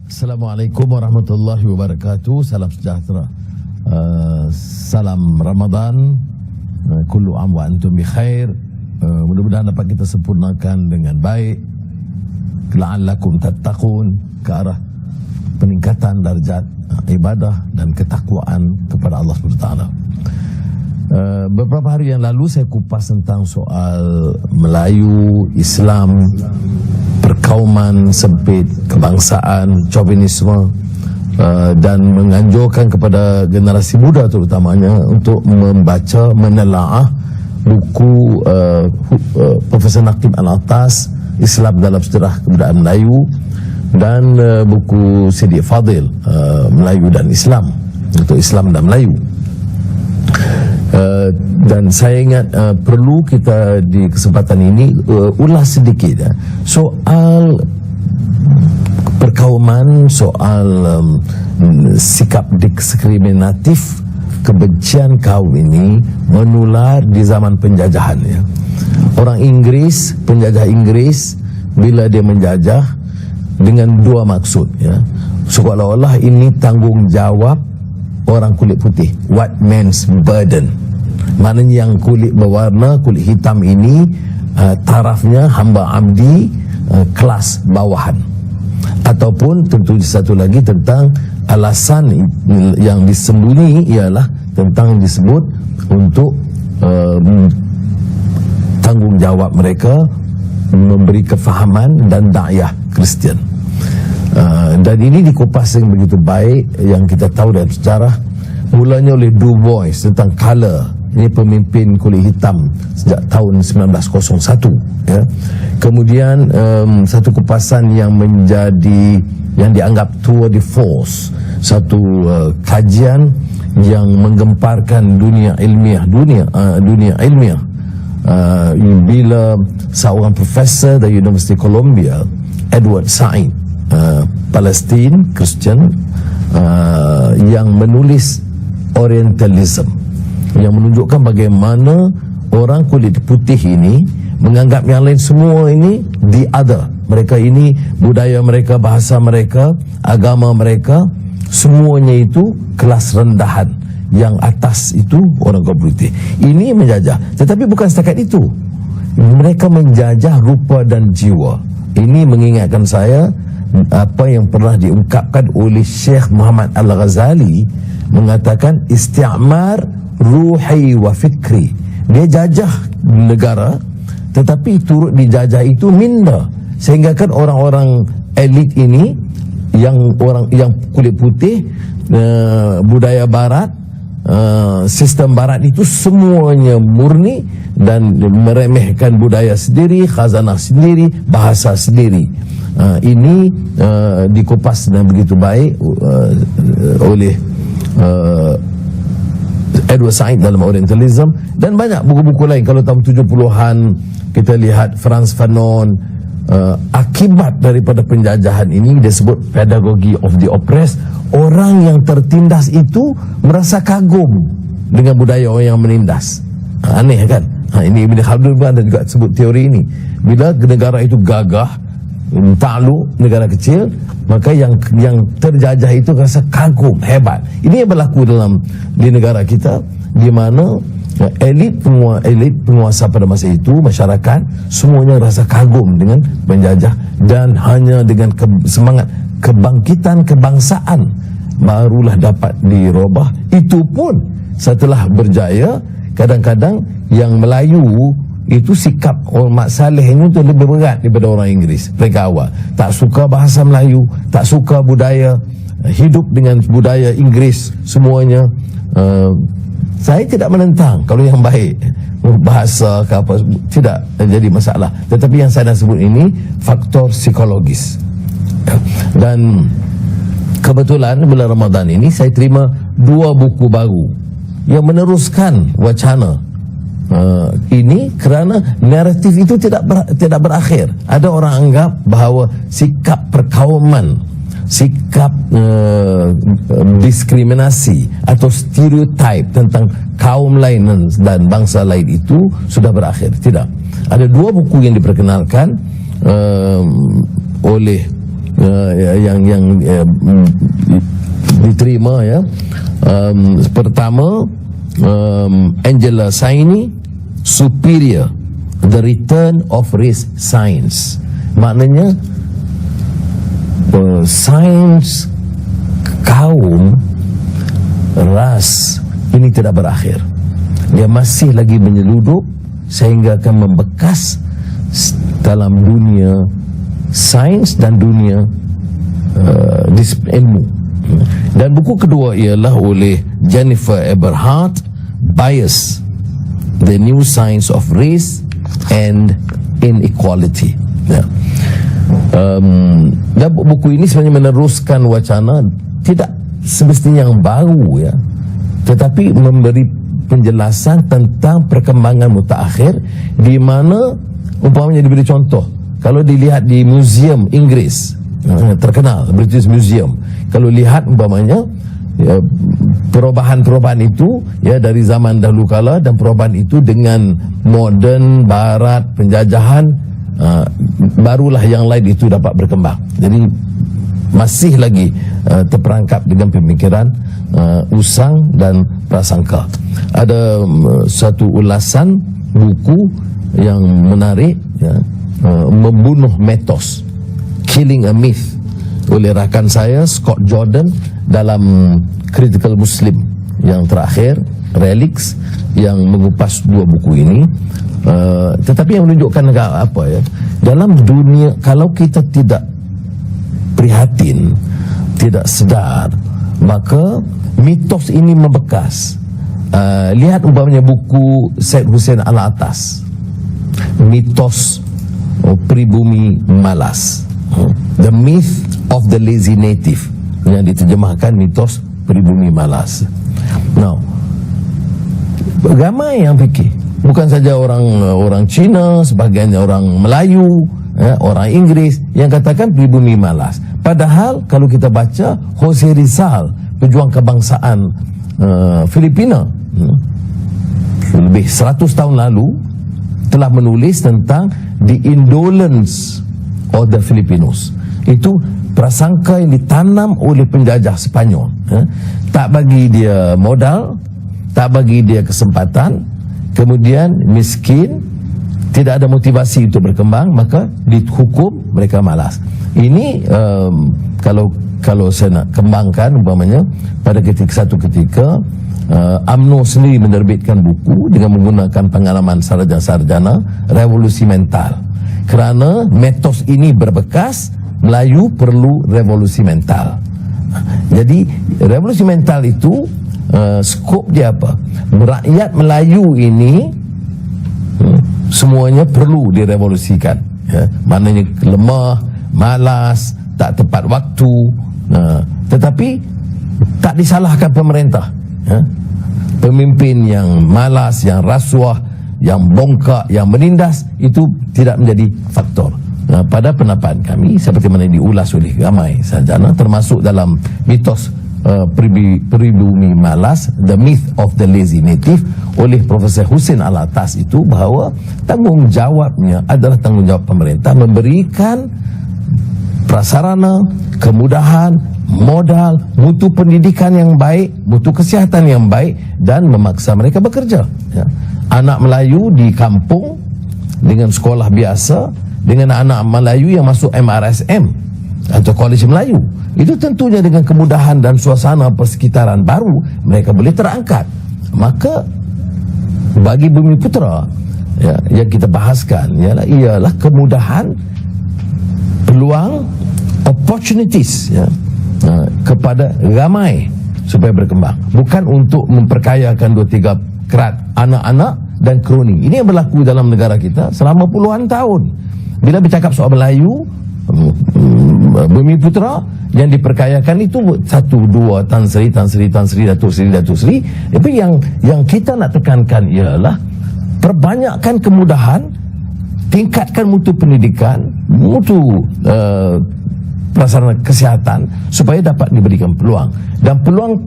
Assalamualaikum warahmatullahi wabarakatuh. Salam sejahtera, salam Ramadan, kullu am wa antum bi khair. Mudah-mudahan dapat kita sempurnakan dengan baik, la'allakum tattaqun, ke arah peningkatan darjat ibadah dan ketakwaan kepada Allah SWT. Beberapa hari yang lalu saya kupas tentang soal Melayu, Islam, perkauman sempit, kebangsaan, chauvinisme, dan menganjurkan kepada generasi muda terutamanya untuk membaca, menelaah buku Profesor Naqib Al-Atas, Islam dalam Sejarah Kebudayaan Melayu, dan buku Siddiq Fadil, Melayu dan Islam, untuk Islam dan Melayu. Dan saya ingat perlu kita di kesempatan ini ulas sedikit soal perkauman, soal sikap diskriminatif, kebencian kaum ini menular di zaman penjajahan. Orang Inggris, penjajah Inggris, bila dia menjajah dengan dua maksud, seolah-olah ini tanggungjawab orang kulit putih, white man's burden. Maknanya yang kulit berwarna, kulit hitam ini tarafnya hamba abdi, kelas bawahan. Ataupun tentu satu lagi tentang alasan yang disembunyi ialah tentang disebut untuk tanggungjawab mereka memberi kefahaman dan dakwah Kristian. Dan ini dikupas dengan begitu baik yang kita tahu dalam sejarah, mulanya oleh Du Bois tentang color. Ini pemimpin kulit hitam sejak tahun 1901. Kemudian satu kupasan yang dianggap tour de force, satu kajian yang menggemparkan dunia ilmiah, bila seorang profesor dari University Columbia, Edward Said, Palestin, Christian, yang menulis Orientalism, yang menunjukkan bagaimana orang kulit putih ini menganggap yang lain semua ini the other. Mereka ini budaya mereka, bahasa mereka, agama mereka, semuanya itu kelas rendahan. Yang atas itu orang kulit putih. Ini menjajah. Tetapi bukan setakat itu, mereka menjajah rupa dan jiwa. Ini mengingatkan saya apa yang pernah diungkapkan oleh Syekh Muhammad Al-Ghazali, mengatakan isti'mar ruhi wa fikri. Dia jajah negara, tetapi turut dijajah itu minda, sehingga kan orang-orang elit ini yang kulit putih, budaya barat, sistem barat itu semuanya murni dan meremehkan budaya sendiri, khazanah sendiri, bahasa sendiri. Ini dikupas dengan begitu baik oleh Edward Said dalam Orientalism, dan banyak buku-buku lain. Kalau tahun 70-an kita lihat Frantz Fanon. Akibat daripada penjajahan ini disebut pedagogy of the oppressed. Orang yang tertindas itu merasa kagum dengan budaya orang yang menindas. Aneh kan? Ini Ibn Khaldun ada juga sebut teori ini. Bila negara itu gagah, takluk, negara kecil, maka yang terjajah itu rasa kagum, hebat. Ini yang berlaku di negara kita, di mana elit penguasa pada masa itu, masyarakat semuanya rasa kagum dengan penjajah, dan hanya dengan semangat kebangkitan kebangsaan barulah dapat dirubah. Itu pun setelah berjaya, kadang-kadang yang Melayu itu sikap Mat Saleh itu lebih berat daripada orang Inggris. Mereka awal tak suka bahasa Melayu, tak suka budaya, hidup dengan budaya Inggris semuanya. Saya tidak menentang kalau yang baik, bahasa ke apa, tidak jadi masalah. Tetapi yang saya nak sebut ini faktor psikologis. Dan kebetulan bulan Ramadan ini saya terima dua buku baru yang meneruskan wacana ini, kerana naratif itu tidak berakhir. Ada orang anggap bahawa sikap perkauman, sikap diskriminasi atau stereotip tentang kaum lain dan bangsa lain itu sudah berakhir. Tidak. Ada dua buku yang diperkenalkan oleh yang diterima ya. Pertama, Angela Saini, Superior, The Return of Race Science. Maknanya sains kaum ras ini tidak berakhir. Dia masih lagi menyeludup sehingga akan membekas dalam dunia sains dan dunia ilmu. Dan buku kedua ialah oleh Jennifer Eberhardt, Bias, The New Science of Race and Inequality. Dan buku ini sebenarnya meneruskan wacana tidak semestinya yang baru ya, tetapi memberi penjelasan tentang perkembangan mutaakhir, di mana umpamanya diberi contoh. Kalau dilihat di museum Inggris terkenal, British Museum, kalau lihat umpamanya ya, perubahan-perubahan itu ya dari zaman dahulu kala, dan perubahan itu dengan moden, barat, penjajahan, barulah yang lain itu dapat berkembang. Jadi masih lagi terperangkap dengan pemikiran usang dan prasangka. Ada satu ulasan buku yang menarik ya, Membunuh Mitos, Killing a Myth, oleh rakan saya Scott Jordan dalam Critical Muslim yang terakhir, Relics, yang mengupas dua buku ini. Tetapi yang menunjukkan apa ya, dalam dunia kalau kita tidak prihatin, tidak sedar, maka mitos ini membekas. Lihat umpamanya buku Syed Hussein Alatas, Mitos Pribumi Malas, The Myth of the Lazy Native, yang diterjemahkan Mitos Pribumi Malas. Now, ramai yang fikir, bukan saja orang Cina, sebahagiannya orang Melayu, ya, orang Inggris yang katakan pribumi malas. Padahal kalau kita baca Jose Rizal, pejuang kebangsaan Filipina, lebih 100 tahun lalu telah menulis tentang the indolence of the Filipinos. Itu prasangka yang ditanam oleh penjajah Spanyol, ya. Tak bagi dia modal, tak bagi dia kesempatan, kemudian miskin, tidak ada motivasi untuk berkembang, maka dihukum mereka malas. Ini kalau saya nak kembangkan umpamanya, pada satu ketika UMNO sendiri menerbitkan buku dengan menggunakan pengalaman sarjana-sarjana revolusi mental. Kerana mitos ini berbekas, Melayu perlu revolusi mental. Jadi revolusi mental itu skop dia apa? Rakyat Melayu ini semuanya perlu direvolusikan, ya. Maknanya lemah, malas, tak tepat waktu, tetapi tak disalahkan pemerintah, ya. Pemimpin yang malas, yang rasuah, yang bongkak, yang menindas, itu tidak menjadi faktor. Pada pendapat kami, seperti mana diulas oleh ramai sarjana, termasuk dalam mitos pribumi malas, The Myth of the Lazy Native, oleh Profesor Hussein Alatas, itu bahawa tanggungjawabnya adalah tanggungjawab pemerintah memberikan prasarana, kemudahan, modal, mutu pendidikan yang baik, mutu kesihatan yang baik, dan memaksa mereka bekerja, ya. Anak Melayu di kampung dengan sekolah biasa, dengan anak Melayu yang masuk MRSM atau Kolej Melayu, itu tentunya dengan kemudahan dan suasana persekitaran baru, mereka boleh terangkat. Maka bagi Bumiputera, ya, yang kita bahaskan ialah kemudahan, peluang, opportunities, ya, kepada ramai supaya berkembang, bukan untuk memperkayakan 2-3 kerat anak-anak dan kroni. Ini yang berlaku dalam negara kita selama puluhan tahun. Bila bercakap soal Melayu, Bumiputera yang diperkayakan itu 1-2 Tan Sri, Datuk Sri. Tapi yang kita nak tekankan ialah perbanyakkan kemudahan, tingkatkan mutu pendidikan, mutu prasarana kesihatan, supaya dapat diberikan peluang, dan peluang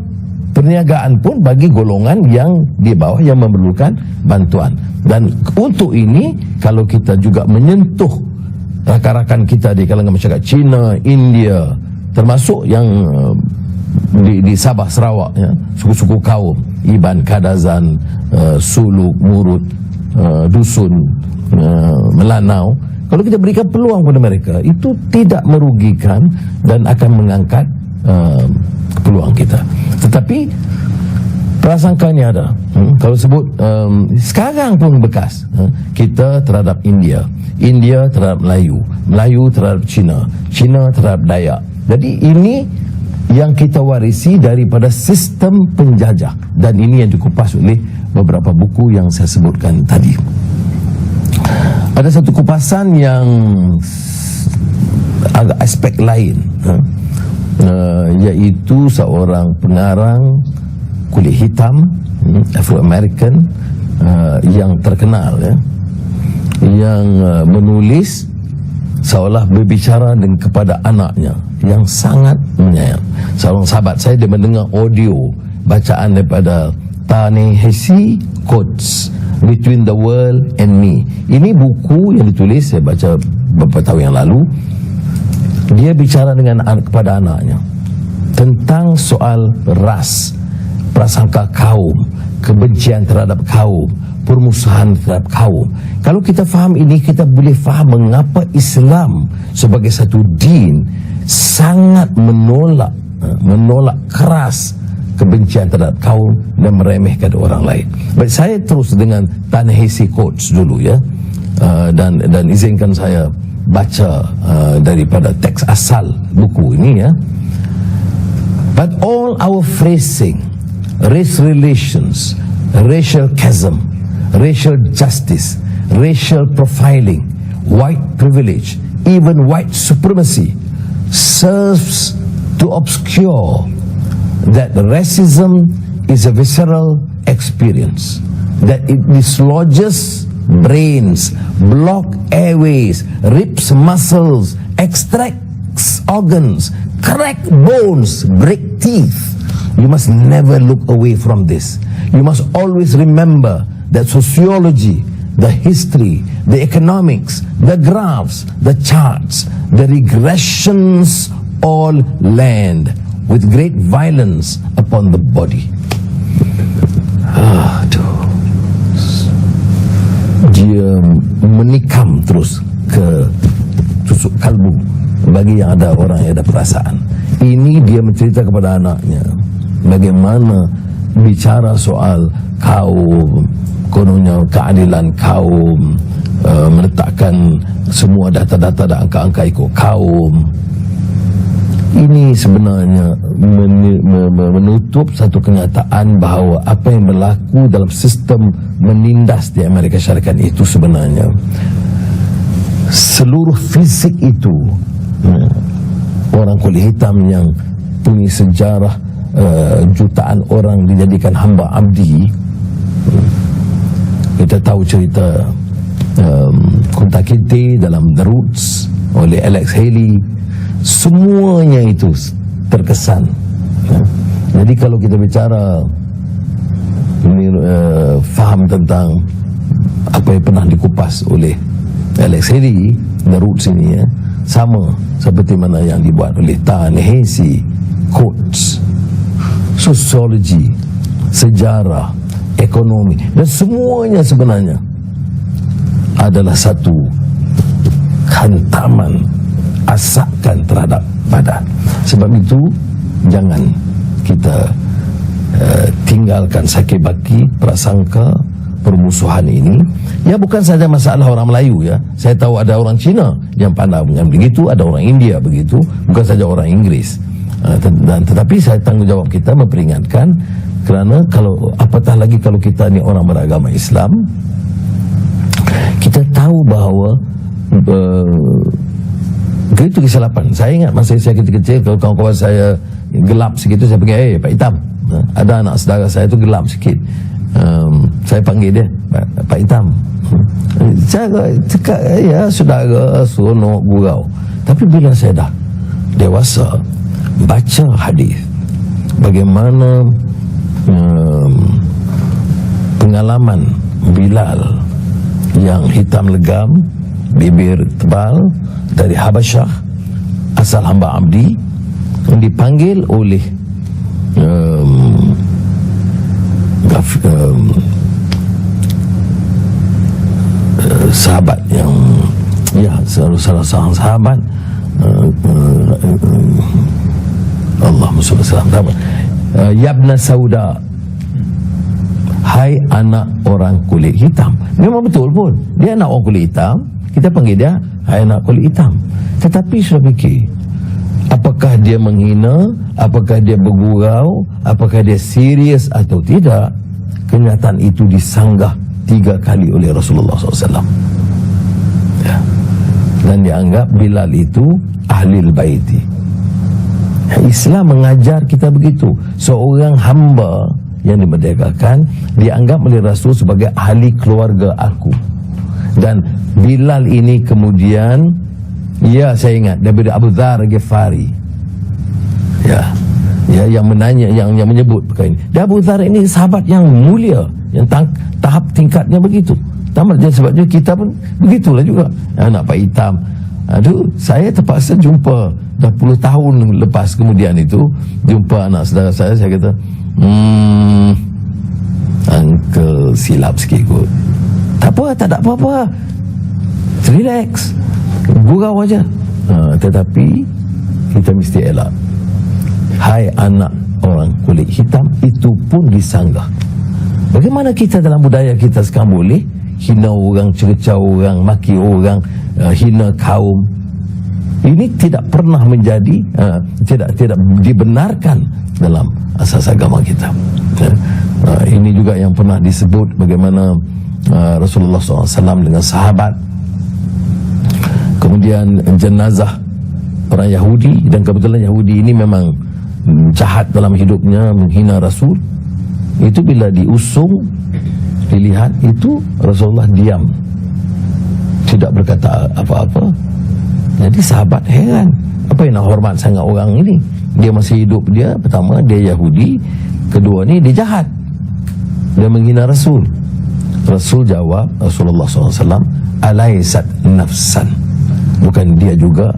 perniagaan pun bagi golongan yang di bawah yang memerlukan bantuan. Dan untuk ini, kalau kita juga menyentuh rakan-rakan kita di kalangan masyarakat Cina, India, termasuk yang di Sabah, Sarawak, ya, suku-suku kaum Iban, Kadazan, Suluk, Murut, Dusun, Melanau. Kalau kita berikan peluang kepada mereka, itu tidak merugikan dan akan mengangkat peluang kita. Tetapi prasangkanya ada. Kalau sebut sekarang pun bekas, kita terhadap India, India terhadap Melayu, Melayu terhadap Cina, Cina terhadap Dayak. Jadi ini yang kita warisi daripada sistem penjajah, dan ini yang dikupas oleh beberapa buku yang saya sebutkan tadi. Ada satu kupasan yang agak aspek lain, iaitu seorang pengarang kulit hitam, Afro-American, yang terkenal, ya, yang menulis seolah berbicara kepada anaknya yang sangat menyayang. Seorang sahabat saya, dia mendengar audio bacaan daripada Ta-Nehisi Coates, Between the World and Me. Ini buku yang ditulis, saya baca beberapa tahun yang lalu. Dia bicara kepada anaknya tentang soal ras, prasangka kaum, kebencian terhadap kaum, permusuhan terhadap kaum. Kalau kita faham ini, kita boleh faham mengapa Islam sebagai satu din sangat menolak keras kebencian terhadap kaum dan meremehkan orang lain. Baik, saya terus dengan Ta-Nehisi Coates dulu, ya, dan izinkan saya baca daripada teks asal buku ini, ya. But all our phrasing, race relations, racial chasm, racial justice, racial profiling, white privilege, even white supremacy serves to obscure that racism is a visceral experience, that it dislodges brains, block airways, rips muscles, extracts organs, crack bones, break teeth. You must never look away from this. You must always remember that sociology, the history, the economics, the graphs, the charts, the regressions all land with great violence upon the body. Dia menikam terus ke tusuk kalbu bagi yang ada orang yang ada perasaan. Ini dia mencerita kepada anaknya bagaimana bicara soal kaum, kononnya keadilan kaum, meletakkan semua data-data dan angka-angka ikut kaum. Ini sebenarnya menutup satu kenyataan bahawa apa yang berlaku dalam sistem menindas di Amerika Syarikat itu sebenarnya seluruh fisik itu, orang kulit hitam yang punya sejarah jutaan orang dijadikan hamba abdi. Kita tahu cerita Kunta Kinte dalam The Roots oleh Alex Haley. Semuanya itu terkesan. Jadi kalau kita bicara faham tentang apa yang pernah dikupas oleh Alex Haley, The Roots ini, ya, sama seperti mana yang dibuat oleh Ta-Nehisi Coates. Sosiologi, sejarah, ekonomi, dan semuanya sebenarnya adalah satu hantaman asakan terhadap badan. Sebab itu jangan kita tinggalkan sakit baki prasangka permusuhan ini. Ya, bukan saja masalah orang Melayu, ya. Saya tahu ada orang Cina yang pandai yang begitu, ada orang India begitu, bukan saja orang Inggeris. Tetapi saya tanggungjawab kita memperingatkan, kerana kalau apatah lagi kalau kita ni orang beragama Islam, kita tahu bahawa itu kesilapan. Saya ingat masa saya kecil-kecil, kalau kawan-kawan saya gelap sikit tu, saya panggil, Pak Hitam. Ada anak saudara saya tu gelap sikit, saya panggil dia Pak Hitam. Saya cakap, ya saudara, seronok, gurau. Tapi bila saya dah dewasa, baca hadis, bagaimana pengalaman Bilal yang hitam legam bibir tebal dari Habasyah, asal hamba abdi, yang dipanggil oleh sahabat yang salah seorang sahabat, Allahumma shalli alaihi wasallam, Yabna Sauda, hai anak orang kulit hitam. Memang betul pun, dia anak orang kulit hitam, kita panggil dia hai anak kulit hitam. Tetapi sudah fikir, apakah dia menghina, apakah dia bergurau, apakah dia serius atau tidak? Kenyataan itu disanggah 3 kali oleh Rasulullah SAW. Ya. Dan dianggap Bilal itu ahlil baiti. Islam mengajar kita begitu. Seorang hamba yang dimerdekakan dianggap oleh Rasul sebagai ahli keluarga aku. Dan Bilal ini kemudian, ya saya ingat, daripada Abu Dzar Ghifari, ya, yang menanya, yang menyebut perkara ini. Dan Abu Dzar ini sahabat yang mulia, yang tahap tingkatnya begitu. Sebabnya kita pun begitulah juga. Anak Pak Hitam. Aduh, saya terpaksa jumpa dah puluh tahun lepas kemudian itu, jumpa anak saudara saya kata, uncle silap sikit kot. Tak ada apa-apa, relax, gurau aja. Tetapi kita mesti elak. Hai anak orang kulit hitam, itu pun disanggah. Bagaimana kita dalam budaya kita sekarang boleh hina orang, cerca orang, maki orang, hina kaum? Ini tidak pernah menjadi, tidak dibenarkan dalam asas agama kita. Ini juga yang pernah disebut bagaimana Rasulullah SAW dengan sahabat, kemudian jenazah orang Yahudi, dan kebetulan Yahudi ini memang jahat dalam hidupnya, menghina Rasul. Itu bila diusung, dilihat, itu Rasulullah diam, tidak berkata apa-apa. Jadi sahabat heran, apa yang nak hormat sangat orang ini? Dia masih hidup, dia pertama dia Yahudi, kedua ni dia jahat, dia menghina Rasul. Rasul jawab, Rasulullah SAW, alaisat nafsan, bukan dia juga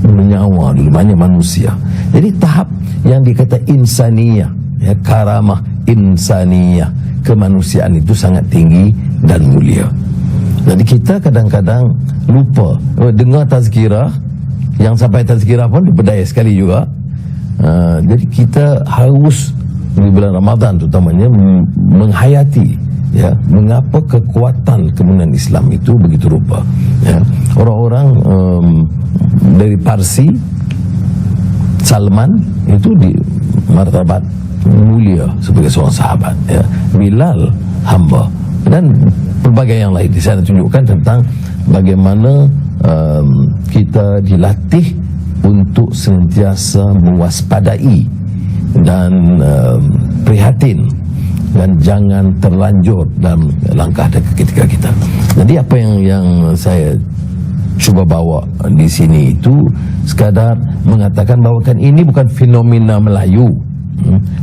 menyawa dulu, banyak manusia. Jadi tahap yang dikata insaniyah, ya, karamah insaniyah, kemanusiaan itu sangat tinggi dan mulia. Jadi kita kadang-kadang lupa dengar tazkirah, yang sampai tazkirah pun berdaya sekali juga. Jadi kita harus di bulan Ramadan terutamanya menghayati, ya, mengapa kekuatan kemudian Islam itu begitu rupa. Ya. Orang-orang dari Parsi, Salman itu di martabat mulia sebagai seorang sahabat, ya. Bilal hamba, dan pelbagai yang lain. Di sana tunjukkan tentang bagaimana kita dilatih untuk senantiasa mewaspadai dan prihatin, dan jangan terlanjur dalam langkah ketika kita. Jadi apa yang saya cuba bawa di sini itu sekadar mengatakan bahawa kan ini bukan fenomena Melayu.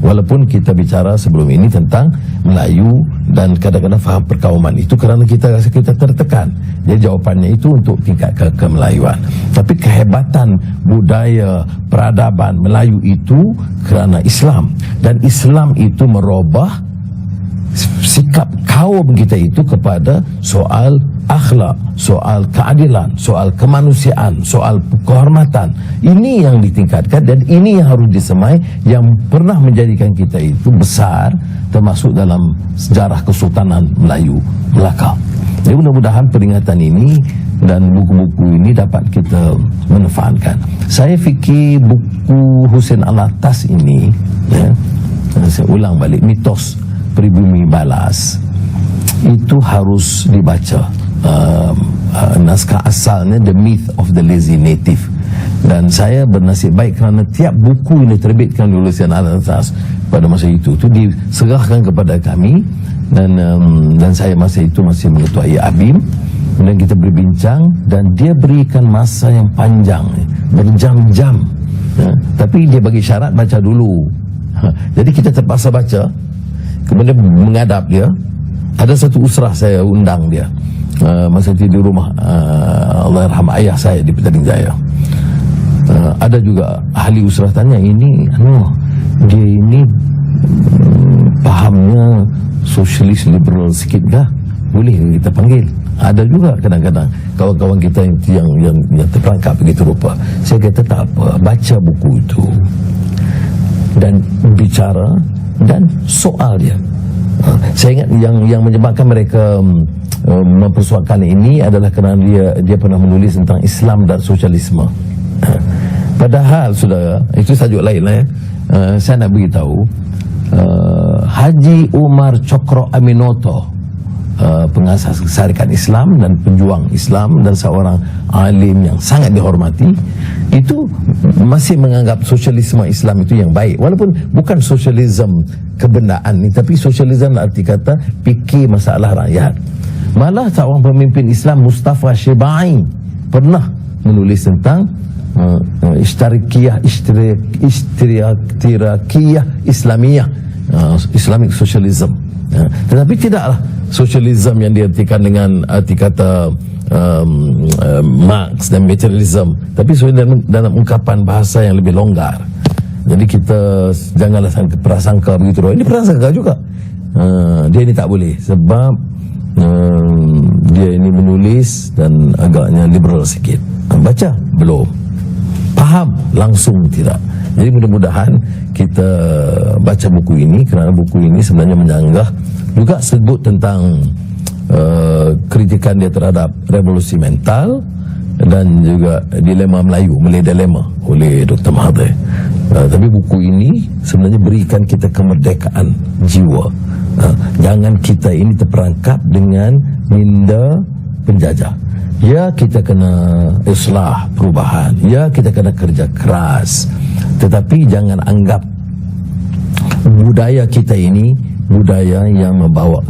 Walaupun kita bicara sebelum ini tentang Melayu dan kadang-kadang faham perkauman, itu kerana kita rasa kita tertekan. Jadi jawapannya itu untuk tingkat kemelayuan. Tapi kehebatan budaya peradaban Melayu itu kerana Islam, dan Islam itu merubah sikap kaum kita itu kepada soal akhlak, soal keadilan, soal kemanusiaan, soal kehormatan. Ini yang ditingkatkan, dan ini yang harus disemai, yang pernah menjadikan kita itu besar, termasuk dalam sejarah Kesultanan Melayu Melaka. Jadi mudah-mudahan peringatan ini dan buku-buku ini dapat kita manfaatkan. Saya fikir buku Hussein Alatas ini, ya, saya ulang balik, Mitos Pribumi Balas, itu harus dibaca. Naskah asalnya The Myth of the Lazy Native, dan saya bernasib baik kerana tiap buku ini terbitkan oleh Hussein Alatas pada masa itu diserahkan kepada kami, dan saya masa itu masih mengetuai ABIM, dan kita berbincang, dan dia berikan masa yang panjang, berjam-jam, ya. Tapi dia bagi syarat baca dulu. Jadi kita terpaksa baca, kemudian menghadap dia. Ada satu usrah saya undang dia, masa itu di rumah Allahyarham ayah saya di Petaling Jaya. Ada juga ahli usrah tanya, ini dia ini pahamnya sosialis liberal sikit kah? Boleh kita panggil? Ada juga kadang-kadang kawan-kawan kita yang terperangkap begitu rupa. Saya kata tak apa, baca buku itu dan bicara dan soal dia. Saya ingat yang menyebabkan mereka mempersoalkan ini adalah kerana dia pernah menulis tentang Islam dan sosialisme. Padahal saudara, itu tajuk lain lah ya. Saya nak beritahu, Haji Umar Cokro Aminoto, pengasas Syarikat Islam dan penjuang Islam dan seorang alim yang sangat dihormati, itu masih menganggap sosialisme Islam itu yang baik, walaupun bukan sosialisme kebendaan ni, tapi sosialisme arti kata fikir masalah rakyat. Malah seorang pemimpin Islam, Mustafa Syibai, pernah menulis tentang Ishtirakiyah Islamiyah, Islamic Socialism. Tetapi tidaklah sosialisme yang diartikan dengan arti kata Marx dan materialism, tapi sebenarnya dalam ungkapan bahasa yang lebih longgar. Jadi kita janganlah prasangka begitu. Ini prasangka juga. Dia ini tak boleh sebab dia ini menulis dan agaknya liberal sikit. Baca? Belum. Faham? Langsung tidak. Jadi mudah-mudahan kita baca buku ini, kerana buku ini sebenarnya menyanggah juga sebut tentang kritikan dia terhadap revolusi mental dan juga dilema Melayu, Malay Dilemma oleh Dr. Mahathir. Tapi buku ini sebenarnya berikan kita kemerdekaan jiwa. Jangan kita ini terperangkap dengan minda penjajah. Ya, kita kena islah, perubahan. Ya, kita kena kerja keras. Tetapi jangan anggap budaya kita ini budaya yang membawa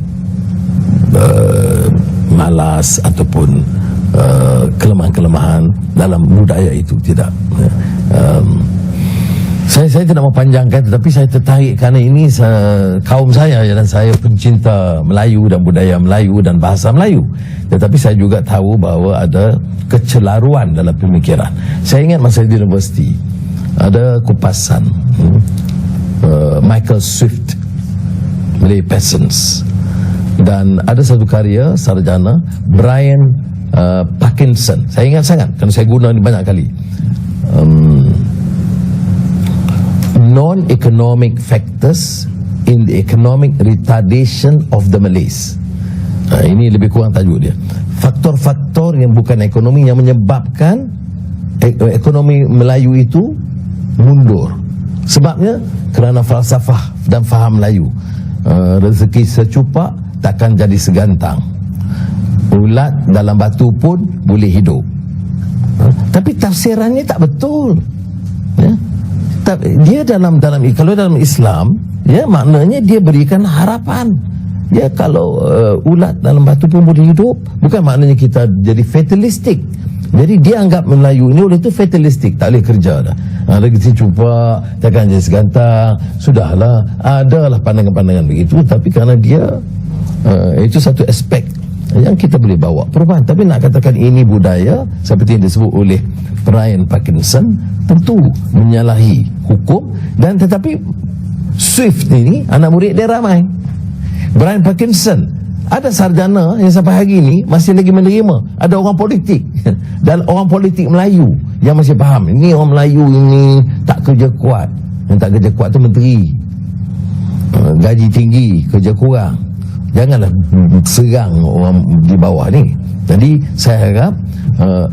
malas ataupun kelemahan-kelemahan dalam budaya itu. Tidak. Saya tidak mau panjangkan, tetapi saya tertarik kerana ini kaum saya dan saya pencinta Melayu dan budaya Melayu dan bahasa Melayu. Tetapi saya juga tahu bahawa ada kecelaruan dalam pemikiran. Saya ingat masa di universiti ada kupasan Michael Swift, Malay Peasants, dan ada satu karya sarjana Brian Parkinson. Saya ingat sangat kerana saya guna ini banyak kali. Non-economic factors in the economic retardation of the Malays. Ini lebih kurang tajuk dia. Faktor-faktor yang bukan ekonomi yang menyebabkan ekonomi Melayu itu mundur. Sebabnya kerana falsafah dan faham Melayu. Rezeki secupak takkan jadi segantang. Ulat dalam batu pun boleh hidup. Tapi tafsirannya tak betul. Ya? Dia kalau dalam Islam, ya, maknanya dia berikan harapan. Ya, kalau ulat dalam batu pun boleh hidup, bukan maknanya kita jadi fatalistik. Jadi dia anggap Melayu ini oleh itu fatalistik, tak boleh kerja dah. Rezeki cupak takkan jadi segantang. Sudahlah, adalah pandangan-pandangan begitu, tapi kerana dia itu satu aspek yang kita boleh bawa perubahan. Tapi nak katakan ini budaya seperti yang disebut oleh Brian Parkinson, tentu menyalahi hukum. Dan tetapi Swift ini anak murid dia ramai. Brian Parkinson ada sarjana yang sampai hari ini masih lagi menerima. Ada orang politik dan orang politik Melayu yang masih faham ini orang Melayu ini tak kerja kuat. Yang tak kerja kuat tu menteri, gaji tinggi, kerja kurang. Janganlah serang orang di bawah ni. Jadi saya harap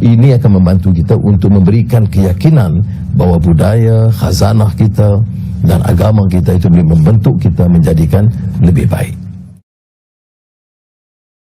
ini akan membantu kita untuk memberikan keyakinan bahawa budaya, khazanah kita dan agama kita itu boleh membentuk kita menjadikan lebih baik.